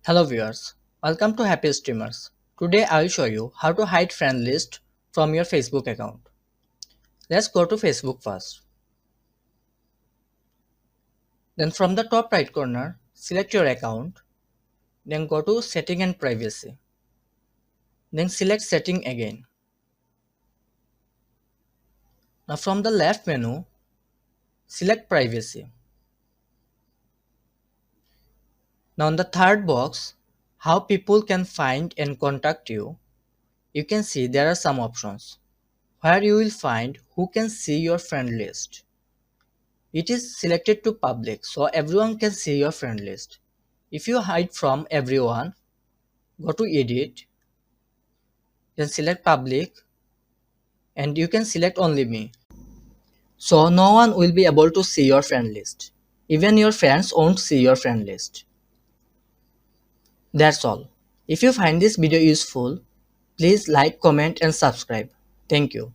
Hello viewers, welcome to Happy Streamers. Today I will show you how to hide friend list from your Facebook account. Let's go to Facebook first. Then from the top right corner, select your account. Then go to Setting and Privacy. Then select Setting again. Now from the left menu, select Privacy. Now in the third box, How people can find and contact you, you can see there are some options where you will find who can see your friend list. It is selected to public so everyone can see your friend list. If you hide from everyone, go to edit, then select public and you can select only me. So no one will be able to see your friend list. Even your friends won't see your friend list. That's all. If you find this video useful, please like, comment and subscribe. Thank you.